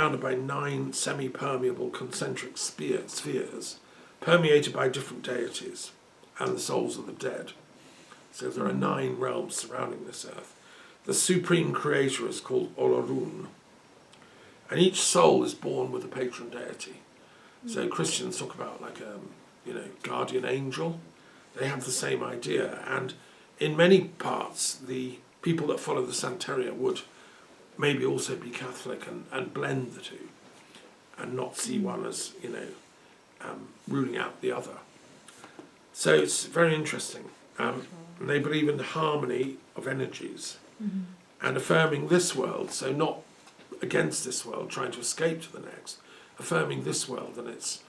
surrounded by 9 semi-permeable concentric spheres, permeated by different deities and the souls of the dead. So there are 9 realms surrounding this earth. The supreme creator is called Olorun, and each soul is born with a patron deity. So Christians talk about like a, guardian angel. They have the same idea, and in many parts, the people that follow the Santeria would maybe also be Catholic and blend the two, and not see one as ruling out the other. So it's very interesting. They believe in the harmony of energies and affirming this world, so not against this world, trying to escape to the next, affirming this world and its,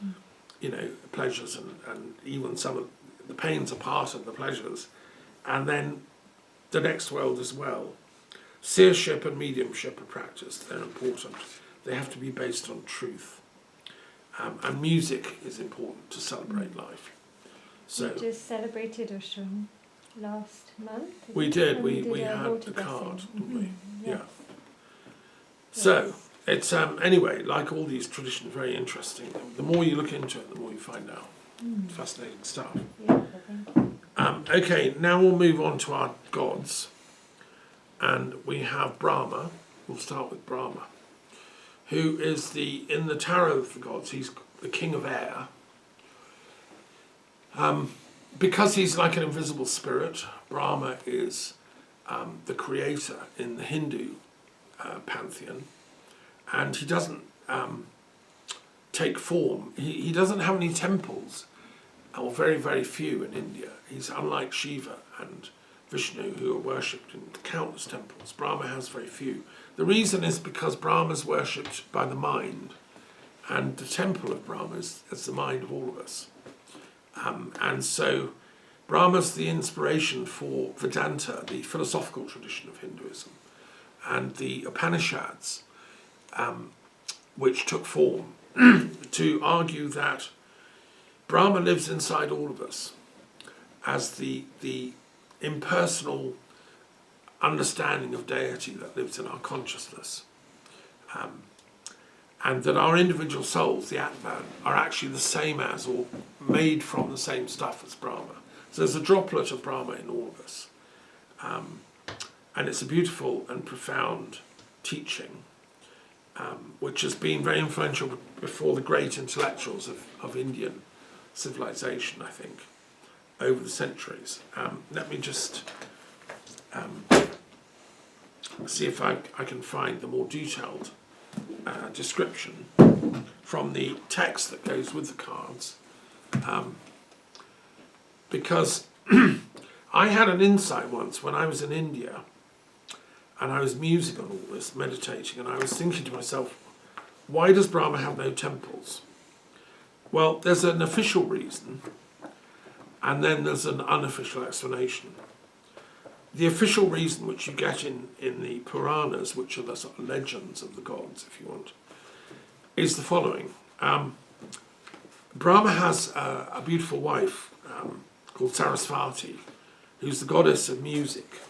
pleasures and even some of the pains are part of the pleasures, and then the next world as well. Seership and mediumship are practiced, they're important. They have to be based on truth. And music is important to celebrate life. So we just celebrated Oshun last month. We did. We had the card, didn't we? Yes. Yeah. So it's anyway, like all these traditions, very interesting. The more you look into it, the more you find out. Fascinating stuff. Yeah, thank you. Okay, now we'll move on to our gods, and we have Brahma. We'll start with Brahma, who is in the tarot of the gods, he's the king of air. Because he's like an invisible spirit, Brahma is the creator in the Hindu pantheon, and he doesn't take form. He doesn't have any temples, or very, very few in India. He's unlike Shiva and Vishnu, who are worshipped in countless temples. Brahma has very few. The reason is because Brahma is worshipped by the mind, and the temple of Brahma is the mind of all of us. And so Brahma's the inspiration for Vedanta, the philosophical tradition of Hinduism, and the Upanishads, which took form to argue that Brahma lives inside all of us as the impersonal understanding of deity that lives in our consciousness. And that our individual souls, the Atman, are actually the same as or made from the same stuff as Brahma. So there's a droplet of Brahma in all of us. And it's a beautiful and profound teaching, which has been very influential before the great intellectuals of Indian civilization, I think, over the centuries. Let me just see if I can find the more detailed description from the text that goes with the cards, because I had an insight once when I was in India and I was musing on all this, meditating, and I was thinking to myself, why does Brahma have no temples? Well, there's an official reason, and then there's an unofficial explanation. The official reason, which you get in the Puranas, which are the sort of legends of the gods, if you want, is the following. Brahma has a beautiful wife called Sarasvati, who's the goddess of music,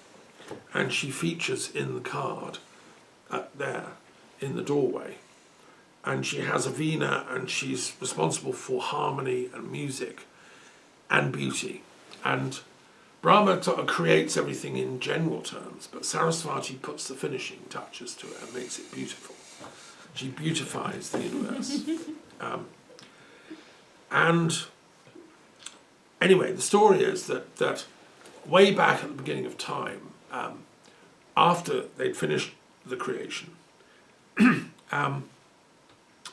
and she features in the card there in the doorway. And she has a veena, and she's responsible for harmony and music and beauty. And Brahma sort of creates everything in general terms, but Sarasvati puts the finishing touches to it and makes it beautiful. She beautifies the universe. And anyway, the story is that way back at the beginning of time, after they'd finished the creation,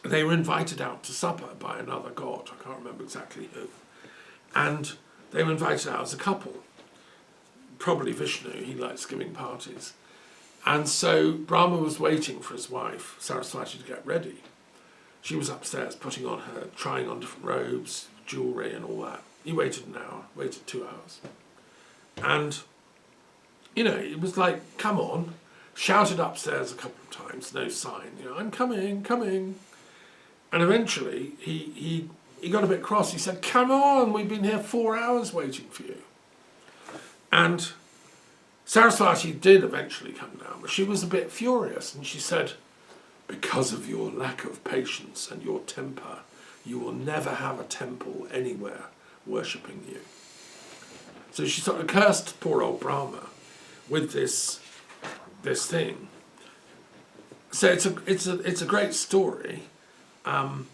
they were invited out to supper by another god. I can't remember exactly who. And they were invited out as a couple. Probably Vishnu, he likes giving parties. And so Brahma was waiting for his wife, Sarasvati, to get ready. She was upstairs putting on trying on different robes, jewellery and all that. He waited an hour, waited 2 hours. And, it was like, come on, shouted upstairs a couple of times, no sign, I'm coming. And eventually he got a bit cross. He said, come on, we've been here 4 hours waiting for you. And Sarasvati did eventually come down, but she was a bit furious, and she said, because of your lack of patience and your temper, you will never have a temple anywhere worshipping you. So she sort of cursed poor old Brahma with this thing. So it's a great story, and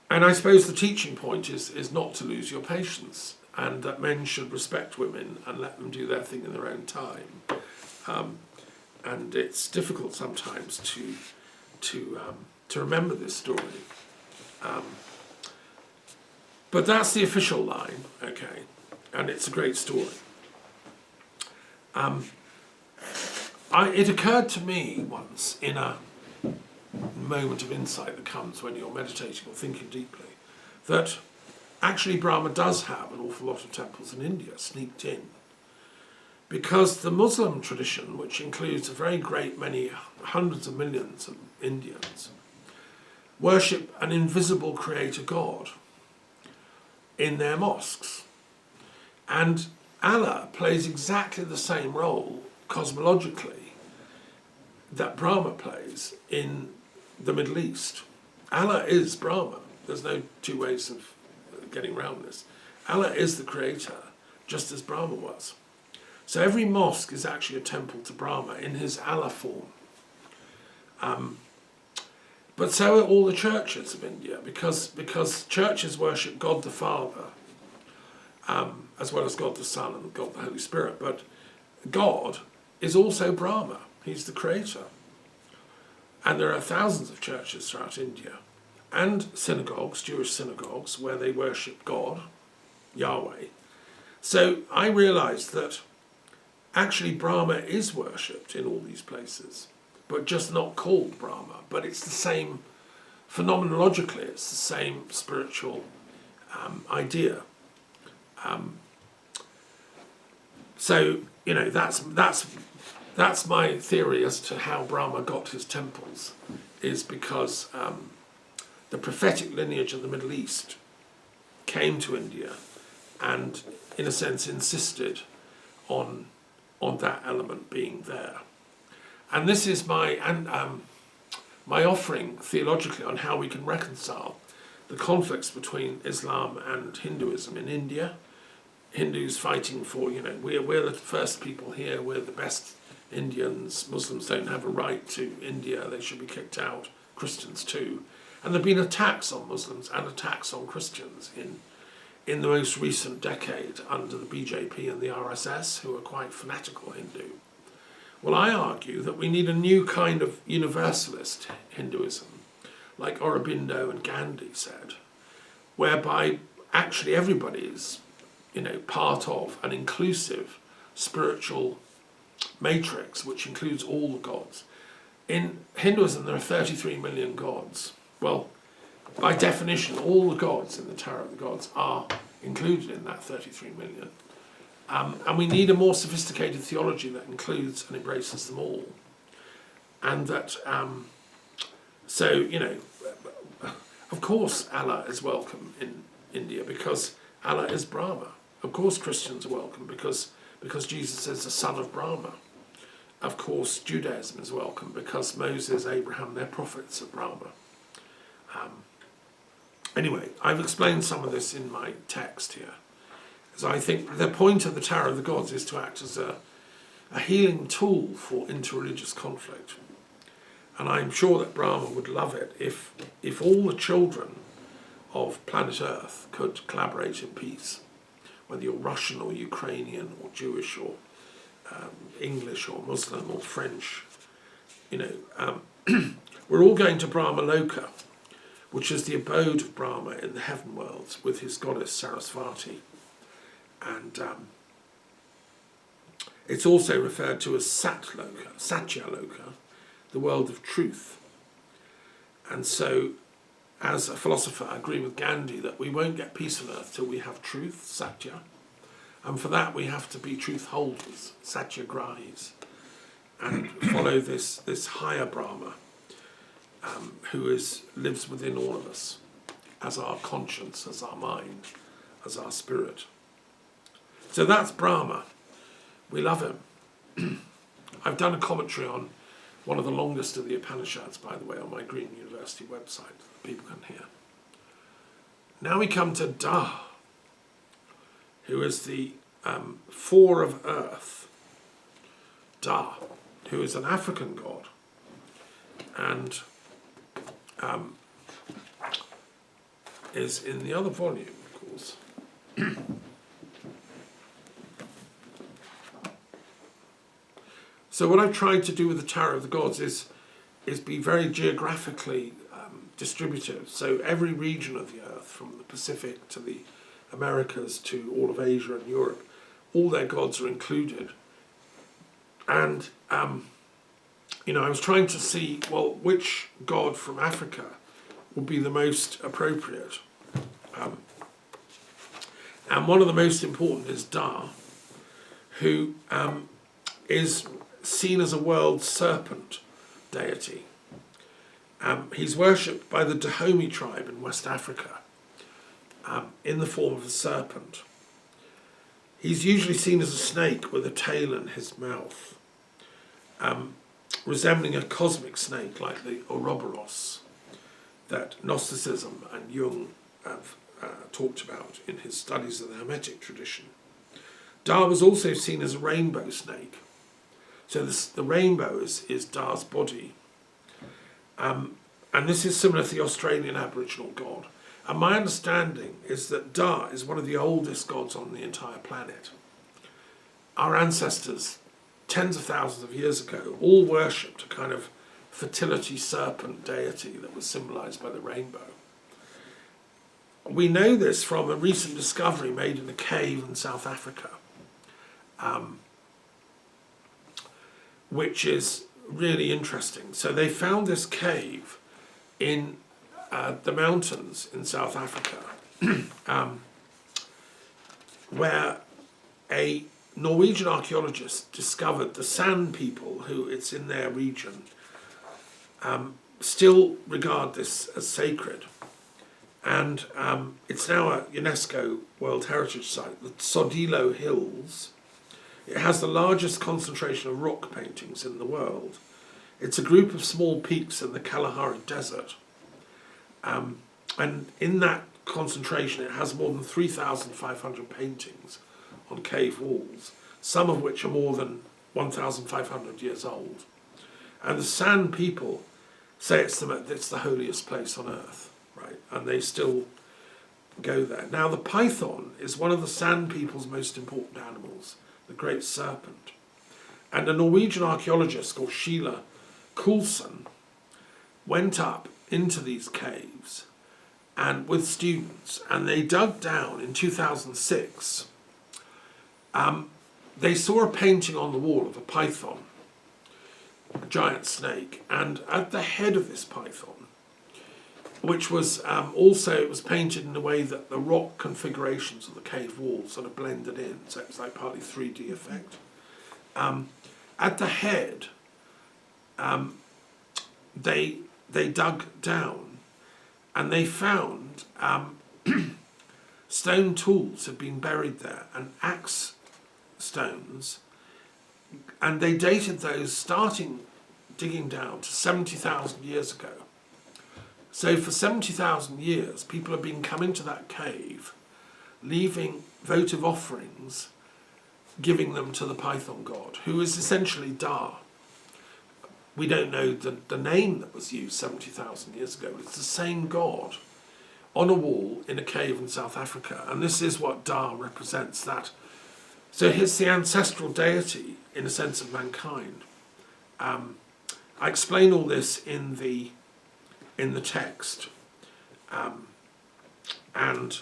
I suppose the teaching point is not to lose your patience, and that men should respect women and let them do their thing in their own time. And it's difficult sometimes to remember this story. But that's the official line, okay, and it's a great story. It occurred to me once in a moment of insight that comes when you're meditating or thinking deeply, that actually Brahma does have an awful lot of temples in India sneaked in. Because the Muslim tradition, which includes a very great many hundreds of millions of Indians, worship an invisible creator God in their mosques. And Allah plays exactly the same role cosmologically that Brahma plays in the Middle East. Allah is Brahma. There's no two ways of getting around this. Allah is the creator, just as Brahma was. So every mosque is actually a temple to Brahma in his Allah form. But so are all the churches of India, because churches worship God the Father, as well as God the Son and God the Holy Spirit. But God is also Brahma. He's the creator. And there are thousands of churches throughout India, and synagogues, Jewish synagogues, where they worship God, Yahweh. So I realised that actually Brahma is worshipped in all these places, but just not called Brahma. But it's the same, phenomenologically, it's the same spiritual idea. So, you know, that's my theory as to how Brahma got his temples, is because the prophetic lineage of the Middle East came to India and, in a sense, insisted on that element being there. And this is my offering theologically on how we can reconcile the conflicts between Islam and Hinduism in India. Hindus fighting for, you know, we're the first people here, we're the best Indians, Muslims don't have a right to India, they should be kicked out, Christians too. And there have been attacks on Muslims and attacks on Christians in the most recent decade under the BJP and the RSS, who are quite fanatical Hindu. Well, I argue that we need a new kind of universalist Hinduism, like Aurobindo and Gandhi said, whereby actually everybody is, you know, part of an inclusive spiritual matrix which includes all the gods. In Hinduism there are 33 million gods. Well, by definition all the gods in the Tower of the Gods are included in that 33 million. And we need a more sophisticated theology that includes and embraces them all. And that, so, you know, of course Allah is welcome in India because Allah is Brahma. Of course Christians are welcome because Jesus is the son of Brahma. Of course Judaism is welcome because Moses, Abraham, they're prophets of Brahma. Anyway, I've explained some of this in my text here. So I think the point of the Tower of the Gods is to act as a healing tool for interreligious conflict. And I'm sure that Brahma would love it if all the children of planet Earth could collaborate in peace, whether you're Russian or Ukrainian or Jewish or English or Muslim or French. You know, we're all going to Brahma Loka, which is the abode of Brahma in the heaven worlds with his goddess Sarasvati. And it's also referred to as Satloka, Satyaloka, the world of truth. And so, as a philosopher, I agree with Gandhi that we won't get peace on earth till we have truth, Satya. And for that we have to be truth holders, Satyagrahis, and follow this higher Brahma who lives within all of us as our conscience, as our mind, as our spirit. So that's Brahma. We love him. I've done a commentary on one of the longest of the Upanishads, by the way, on my Green University website, that people can hear. Now we come to Da, who is the four of earth. Da, who is an African god, and is in the other volume, of course. So what I've tried to do with the Tarot of the Gods is be very geographically distributive. So every region of the earth, from the Pacific to the Americas to all of Asia and Europe, all their gods are included. And, I was trying to see, well, which god from Africa would be the most appropriate. And one of the most important is Da, who is seen as a world serpent deity. He's worshipped by the Dahomey tribe in West Africa in the form of a serpent. He's usually seen as a snake with a tail in his mouth, resembling a cosmic snake like the Ouroboros that Gnosticism and Jung have talked about in his studies of the Hermetic tradition. Da was also seen as a rainbow snake. So the rainbow is Da's body. And this is similar to the Australian Aboriginal god. And my understanding is that Da is one of the oldest gods on the entire planet. Our ancestors, tens of thousands of years ago, all worshipped a kind of fertility serpent deity that was symbolized by the rainbow. We know this from a recent discovery made in a cave in South Africa, which is really interesting. So they found this cave in the mountains in South Africa, where a Norwegian archaeologist discovered the San people, who it's in their region, still regard this as sacred. And it's now a UNESCO World Heritage Site, the Sodilo Hills. It has the largest concentration of rock paintings in the world. It's a group of small peaks in the Kalahari Desert. And in that concentration, it has more than 3,500 paintings on cave walls, some of which are more than 1,500 years old. And the San people say it's the holiest place on earth, right? And they still go there. Now, the python is one of the San people's most important animals, the great serpent. And a Norwegian archaeologist called Sheila Coulson went up into these caves and with students, and they dug down in 2006. They saw a painting on the wall of a python, a giant snake, and at the head of this python, which was it was painted in a way that the rock configurations of the cave walls sort of blended in, so it was like partly 3D effect. At the head, they dug down and they found stone tools had been buried there and axe stones, and they dated those starting digging down to 70,000 years ago. So for 70,000 years, people have been coming to that cave, leaving votive offerings, giving them to the python god, who is essentially Da. We don't know the name that was used 70,000 years ago, but it's the same god on a wall in a cave in South Africa. And this is what Da represents, that. So he's the ancestral deity, in a sense, of mankind. I explain all this in the text. And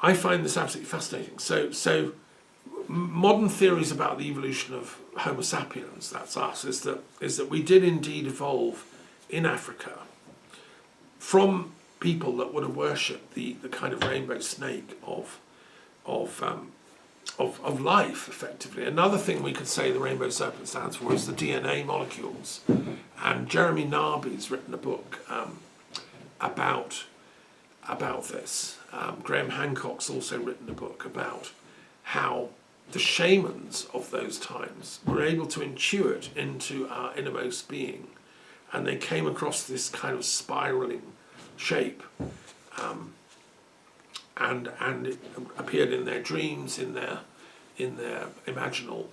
I find this absolutely fascinating. So modern theories about the evolution of Homo sapiens, that's us, is that we did indeed evolve in Africa from people that would have worshipped the kind of rainbow snake of life, effectively. Another thing we could say the rainbow serpent stands for is the DNA molecules. And Jeremy Narby's written a book about this. Graham Hancock's also written a book about how the shamans of those times were able to intuit into our innermost being, and they came across this kind of spiraling shape, and it appeared in their dreams, in their imaginal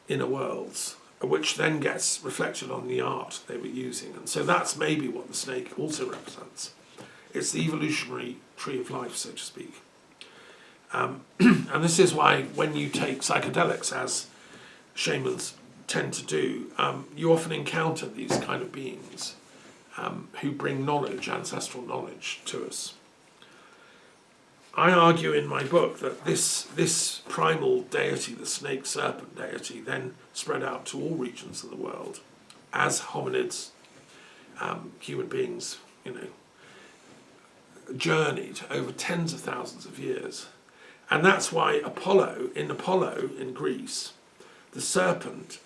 inner worlds, which then gets reflected on the art they were using. And so that's maybe what the snake also represents. It's the evolutionary tree of life, so to speak. And this is why when you take psychedelics, as shamans tend to do, you often encounter these kind of beings who bring knowledge, ancestral knowledge, to us. I argue in my book that this primal deity, the snake serpent deity, then spread out to all regions of the world as hominids, human beings, journeyed over tens of thousands of years. And that's why Apollo in Greece, the serpent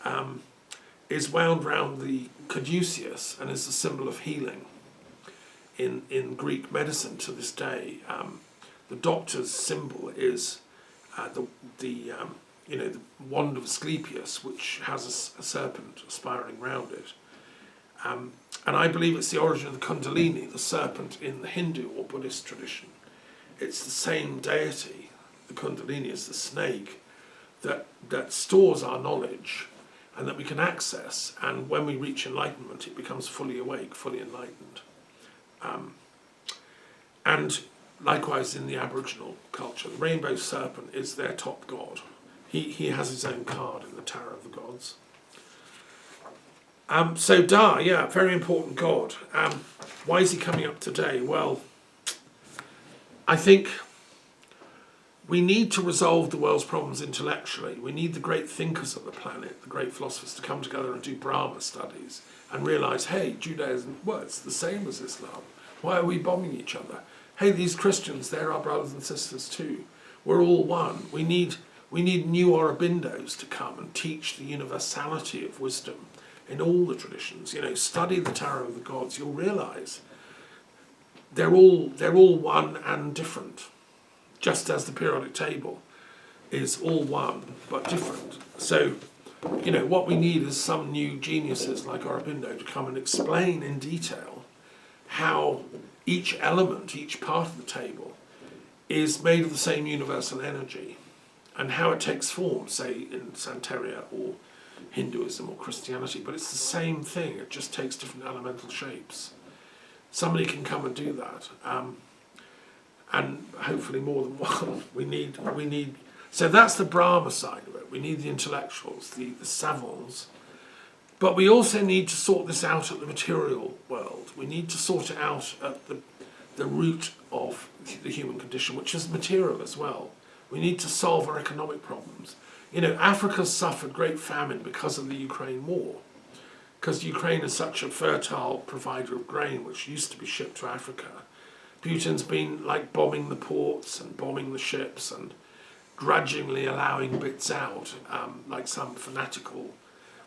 is wound round the caduceus and is a symbol of healing. In Greek medicine to this day, the doctor's symbol is the wand of Asclepius, which has a serpent spiraling round it. And I believe it's the origin of the Kundalini, the serpent in the Hindu or Buddhist tradition. It's the same deity. The Kundalini is the snake that stores our knowledge and that we can access. And when we reach enlightenment, it becomes fully awake, fully enlightened. And likewise in the Aboriginal culture, the rainbow serpent is their top god. He has his own card in the Tarot of the Gods. So Da, very important god. Why is he coming up today? Well, I think we need to resolve the world's problems intellectually. We need the great thinkers of the planet, the great philosophers, to come together and do Brahma studies and realise, hey, Judaism, well, it's the same as Islam. Why are we bombing each other? Hey, these Christians, they're our brothers and sisters too. We're all one. We need new Aurobindos to come and teach the universality of wisdom in all the traditions. Study the Tarot of the Gods. You'll realise they're all one and different, just as the periodic table is all one but different. So, what we need is some new geniuses like Aurobindo to come and explain in detail how each element, each part of the table, is made of the same universal energy, and how it takes form, say, in Santeria or Hinduism or Christianity. But it's the same thing, it just takes different elemental shapes. Somebody can come and do that, and hopefully more than one. We need. So that's the Brahma side of it. We need the intellectuals, the savants. But we also need to sort this out at the material world. We need to sort it out at the root of the human condition, which is material as well. We need to solve our economic problems. Africa's suffered great famine because of the Ukraine war, because Ukraine is such a fertile provider of grain, which used to be shipped to Africa. Putin's been bombing the ports and bombing the ships and grudgingly allowing bits out, like some fanatical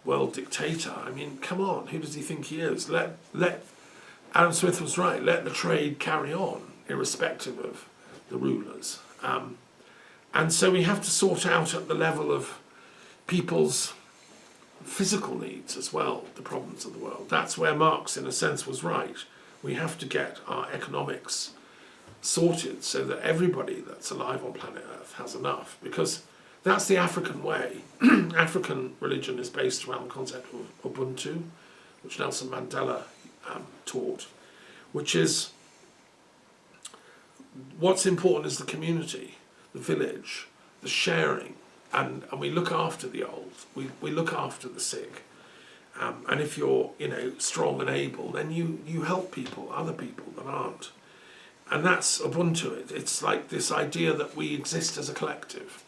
world dictator. I mean, come on, who does he think he is? Let Adam Smith was right, let the trade carry on, irrespective of the rulers. And so we have to sort out at the level of people's physical needs as well, the problems of the world. That's where Marx, in a sense, was right. We have to get our economics sorted so that everybody that's alive on planet Earth has enough, because that's the African way. African religion is based around the concept of Ubuntu, which Nelson Mandela taught, which is what's important is the community, the village, the sharing, and we look after the old, we look after the sick. And if you're strong and able, then you help people, other people that aren't. And that's Ubuntu. It's like this idea that we exist as a collective,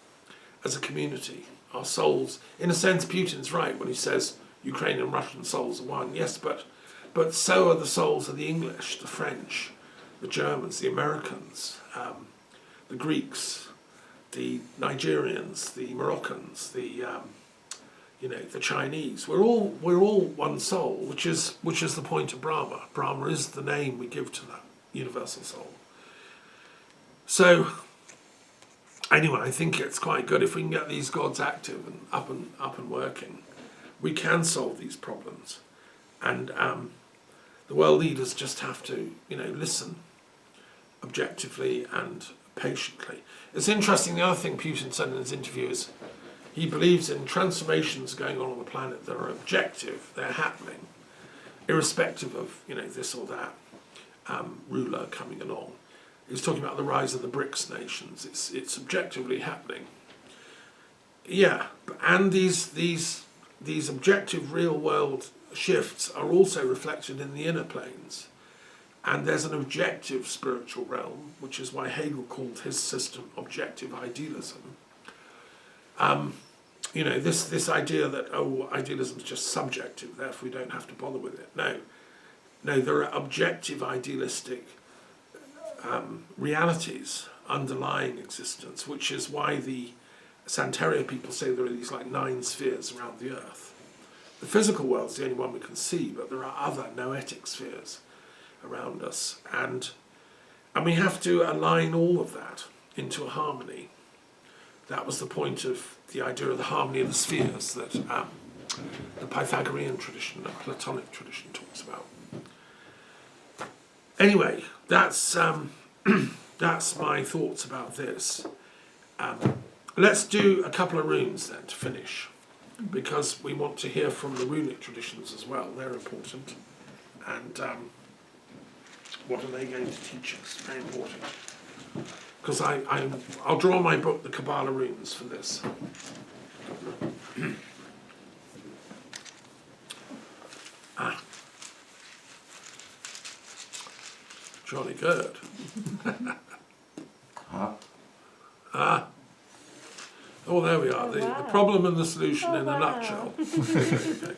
as a community. Our souls, in a sense, Putin's right when he says Ukrainian and Russian souls are one. Yes, but so are the souls of the English, the French, the Germans, the Americans, the Greeks, the Nigerians, the Moroccans, the Chinese. We're all one soul, which is the point of Brahma. Brahma is the name we give to that universal soul. So anyway, I think it's quite good if we can get these gods active and up and working. We can solve these problems, and the world leaders just have to, listen objectively and patiently. It's interesting. The other thing Putin said in his interview is he believes in transformations going on the planet that are objective. They're happening, irrespective of this or that ruler coming along. He's talking about the rise of the BRICS nations. It's objectively happening. Yeah, and these objective real world shifts are also reflected in the inner planes. And there's an objective spiritual realm, which is why Hegel called his system objective idealism. This idea that, idealism is just subjective, therefore we don't have to bother with it. No, there are objective idealistic realities underlying existence, which is why the Santeria people say there are these 9 spheres around the Earth. The physical world is the only one we can see, but there are other noetic spheres around us, and we have to align all of that into a harmony. That was the point of the idea of the harmony of the spheres that the Pythagorean tradition, the Platonic tradition, talks about. Anyway, that's my thoughts about this. Let's do a couple of runes then to finish, because we want to hear from the runic traditions as well. They're important, and what are they going to teach us? Very important. Because I'll draw my book, The Kabbalah Runes, for this. Jolly good. Oh, there we are. Oh, The wow. problem and the solution in a wow. nutshell. Okay.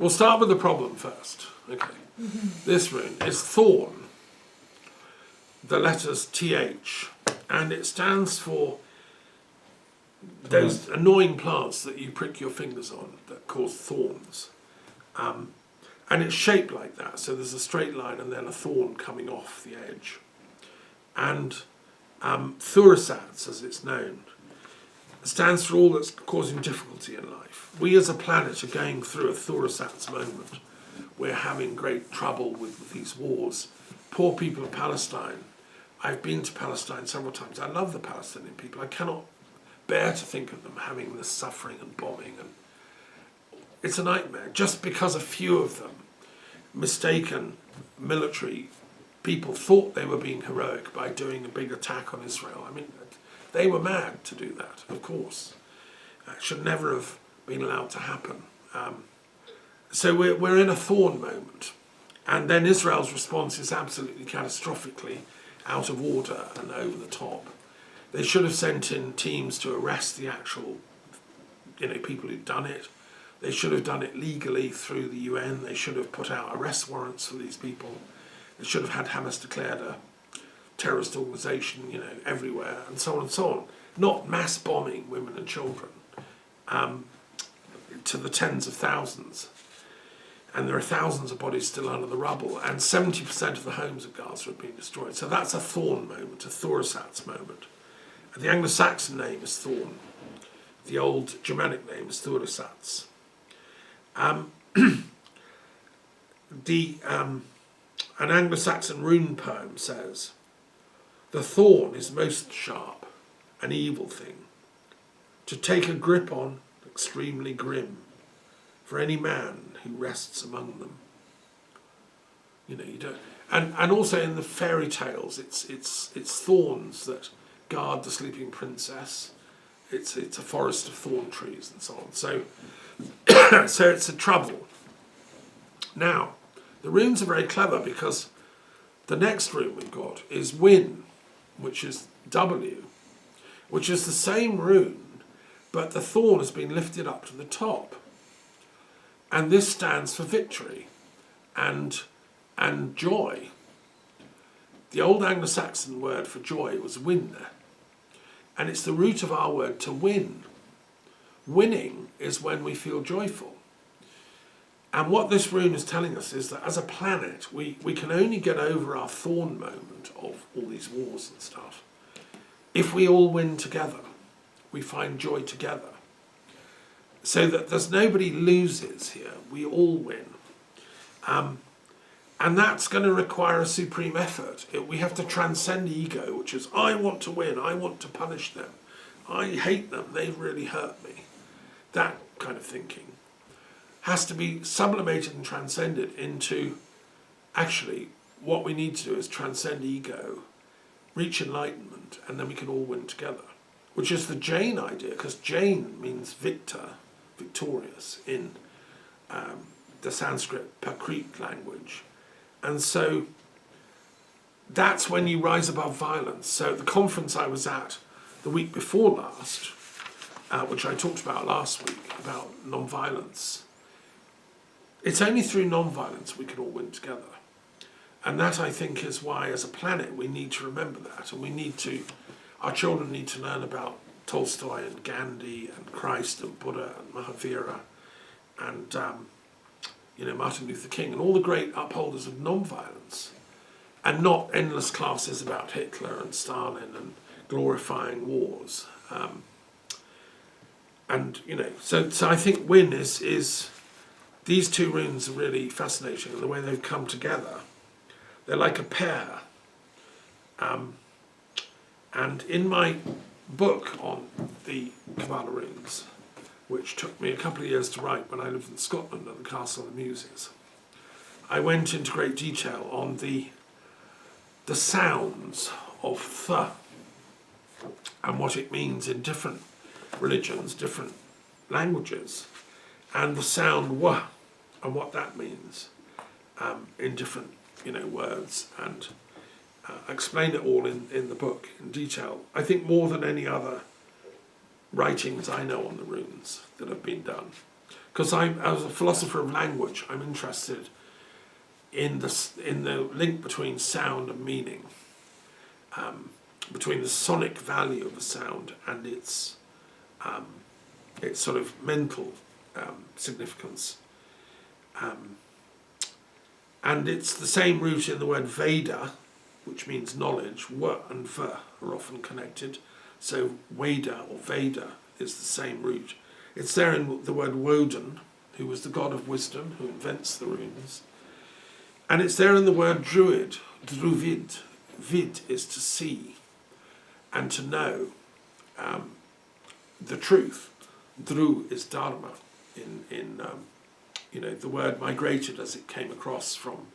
We'll start with the problem first. Okay. This rune is thorn. The letters TH, and it stands for those annoying plants that you prick your fingers on that cause thorns. And it's shaped like that, so there's a straight line and then a thorn coming off the edge. And Thurisats, as it's known, stands for all that's causing difficulty in life. We as a planet are going through a Thurisats moment. We're having great trouble with these wars. Poor people of Palestine. I've been to Palestine several times. I love the Palestinian people. I cannot bear to think of them having this suffering and bombing. And it's a nightmare. Just because a few of them, mistaken military people, thought they were being heroic by doing a big attack on Israel. I mean, they were mad to do that, of course. It should never have been allowed to happen. So we're in a thorn moment. And then Israel's response is absolutely catastrophically out of order and over the top. They should have sent in teams to arrest the actual, people who'd done it. They should have done it legally through the UN. They should have put out arrest warrants for these people. They should have had Hamas declared a terrorist organisation, everywhere, and so on and so on. Not mass bombing women and children to the tens of thousands. And there are thousands of bodies still under the rubble, and 70% of the homes of Gaza have been destroyed. So that's a thorn moment, a Thurisats moment. And the Anglo-Saxon name is thorn. The old Germanic name is Thurisats. An Anglo-Saxon rune poem says, "The thorn is most sharp, an evil thing, to take a grip on, extremely grim, for any man who rests among them." You don't. And also in the fairy tales, it's thorns that guard the sleeping princess. It's a forest of thorn trees and so on. So so it's a trouble. Now, the runes are very clever because the next rune we've got is Win, which is W, which is the same rune, but the thorn has been lifted up to the top. And this stands for victory and joy. The old Anglo-Saxon word for joy was win, and it's the root of our word to win. Winning is when we feel joyful. And what this rune is telling us is that as a planet, we can only get over our thorn moment of all these wars and stuff if we all win together, we find joy together. So that there's nobody loses here, we all win. And that's going to require a supreme effort. We have to transcend ego, which is, I want to win, I want to punish them, I hate them, they've really hurt me. That kind of thinking has to be sublimated and transcended into, actually, what we need to do is transcend ego, reach enlightenment, and then we can all win together. Which is the Jain idea, because Jain means victor, victorious, in the Sanskrit Prakrit language. And so that's when you rise above violence. So at the conference I was at the week before last, which I talked about last week, about non-violence, it's only through non-violence we can all win together. And that, I think, is why, as a planet, we need to remember that. And we need to, our children need to learn about Tolstoy and Gandhi and Christ and Buddha and Mahavira and, Martin Luther King and all the great upholders of non-violence, and not endless classes about Hitler and Stalin and glorifying wars. So I think win is these two runes are really fascinating, and the way they've come together. They're like a pair. And in my book on the Kabbalah runes, which took me a couple of years to write when I lived in Scotland at the Castle of the Muses, I went into great detail on the sounds of th and what it means in different religions, different languages, and the sound wa and what that means in different words, and explain it all in the book in detail. I think more than any other writings I know on the runes that have been done, because as a philosopher of language, I'm interested in the link between sound and meaning, between the sonic value of a sound and its sort of mental significance. And it's the same root in the word Veda, which means knowledge. W and V are often connected. So Veda or Veda is the same root. It's there in the word Woden, who was the god of wisdom, who invents the runes. And it's there in the word druid, druvid. Vid is to see and to know the truth. Dru is dharma in the word migrated as it came across from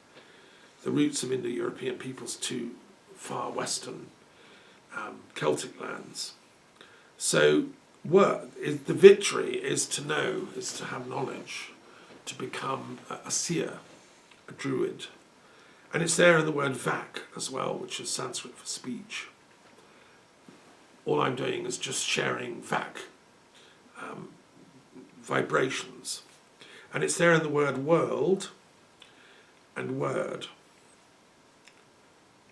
the roots of Indo-European peoples to far western Celtic lands. So the victory is to know, is to have knowledge, to become a seer, a druid. And it's there in the word vak as well, which is Sanskrit for speech. All I'm doing is just sharing vak, vibrations. And it's there in the word world and word.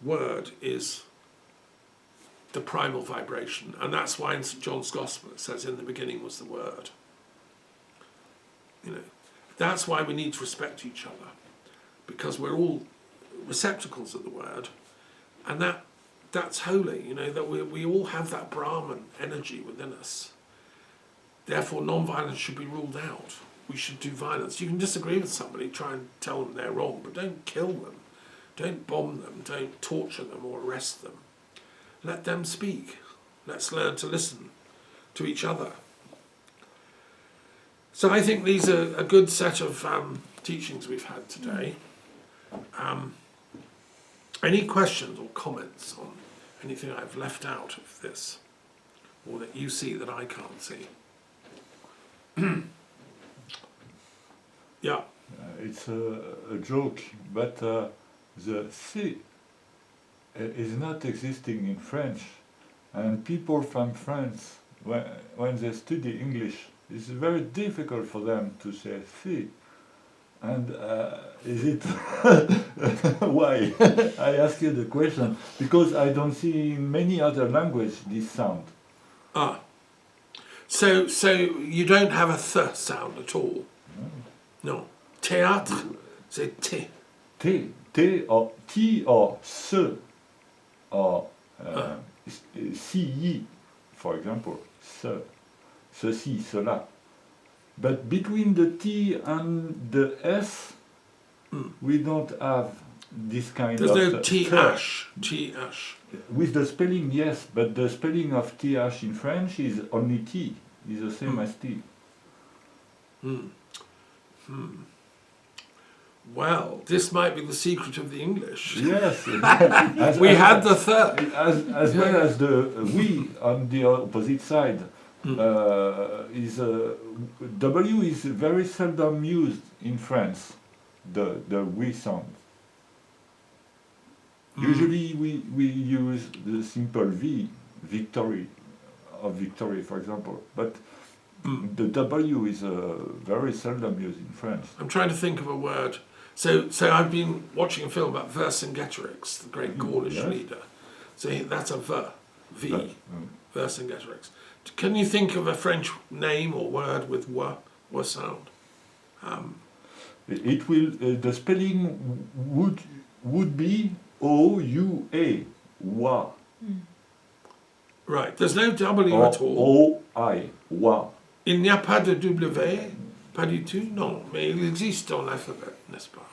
Word is the primal vibration, and that's why in St. John's Gospel it says, in the beginning was the Word. That's why we need to respect each other, because we're all receptacles of the Word, and that's holy, that we all have that Brahman energy within us. Therefore, non-violence should be ruled out. We should do violence. You can disagree with somebody, try and tell them they're wrong, but don't kill them. Don't bomb them. Don't torture them or arrest them. Let them speak. Let's learn to listen to each other. So I think these are a good set of teachings we've had today. Any questions or comments on anything I've left out of this, or that you see that I can't see? Yeah. It's a joke, but the C is not existing in French, and people from France, when they study English, it's very difficult for them to say C. And is it why? I ask you the question because I don't see in many other languages this sound. Ah, so you don't have a th sound at all. No. Théâtre, c'est T. T or T or S or ci, for example, ce, ceci, cela. But between the T and the S, we don't have this kind There's of no th, stuff. th. With the spelling, yes, but the spelling of th in French is only T, is the same as T. Well, this might be the secret of the English. Yes, We had the third. as well as the we on the opposite side. W is very seldom used in France, the we sound. Usually we use the simple V, victory, of victory, for example, but the W is very seldom used in France. I'm trying to think of a word. So I've been watching a film about Vercingetorix, the great Gaulish Yes. leader. So that's a V, But, Vercingetorix. Can you think of a French name or word with w sound? it will the spelling would be O-U-A, wa, Right, there's no W or at all. O-I, wa. Il n'y a pas de W, pas du tout, non, mais il existe dans l'alphabet, n'est-ce pas?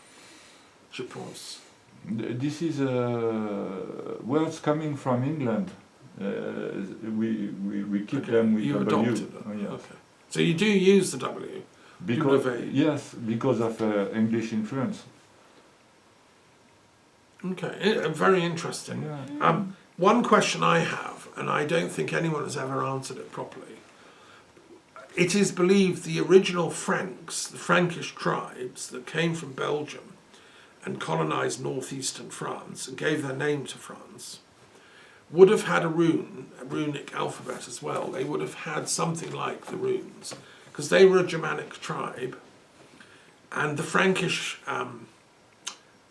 Je pense. This is words coming from England. We keep them with You W. adopted them. Oh, yes. Okay. So you do use the W. Because, W. yes, because of English influence. Okay, very interesting. Yeah. One question I have, and I don't think anyone has ever answered it properly. It is believed the original Franks, the Frankish tribes that came from Belgium and colonized northeastern France and gave their name to France, would have had a runic alphabet as well. They would have had something like the runes, because they were a Germanic tribe, and the Frankish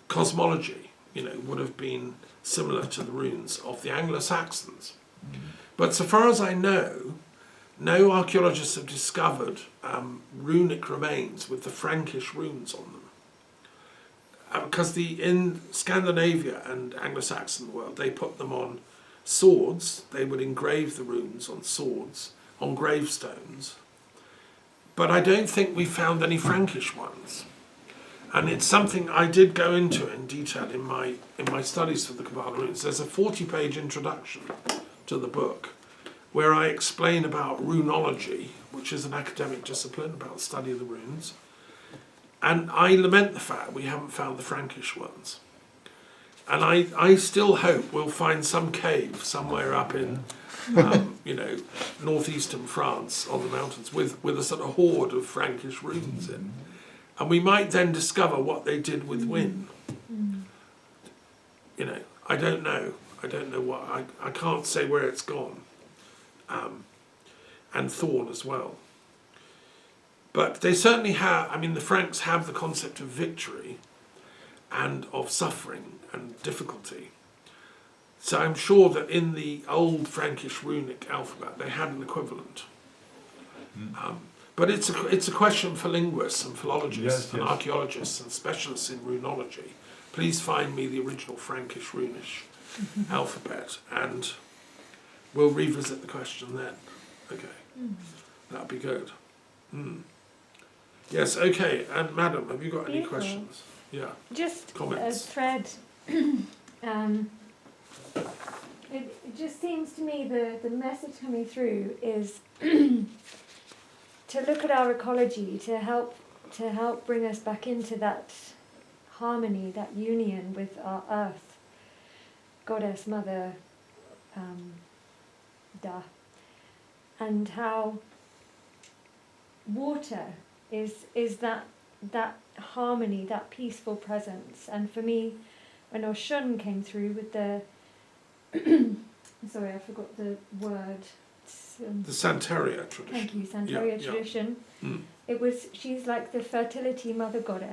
cosmology, would have been similar to the runes of the Anglo-Saxons. But so far as I know, no archaeologists have discovered runic remains with the Frankish runes on them. Because in Scandinavia and Anglo-Saxon world, they put them on swords. They would engrave the runes on swords, on gravestones. But I don't think we found any Frankish ones. And it's something I did go into in detail in my studies for the Kabbalah runes. There's a 40-page introduction to the book where I explain about runology, which is an academic discipline about the study of the runes. And I lament the fact we haven't found the Frankish ones. And I still hope we'll find some cave somewhere up in, northeastern France on the mountains with a sort of hoard of Frankish runes in. And we might then discover what they did with Wynn. I don't know. I don't know what. I can't say where it's gone. And Thorn as well. But they certainly have, the Franks have the concept of victory and of suffering and difficulty. So I'm sure that in the old Frankish runic alphabet they had an equivalent. But it's a question for linguists and philologists and archaeologists and specialists in runology. Please find me the original Frankish runic alphabet and we'll revisit the question then. Okay, that'd be good. Yes, okay, and Madam, have you got any Beautiful. questions? Yeah. Just Comments. a thread. It just seems to me the message coming through is to look at our ecology to help bring us back into that harmony, that union with our earth, goddess, mother, Da, and how water is that harmony, that peaceful presence. And for me, when Oshun came through with the sorry, I forgot the word. The Santeria tradition. Thank you, Santeria Yeah. tradition. Mm. She's like the fertility mother goddess.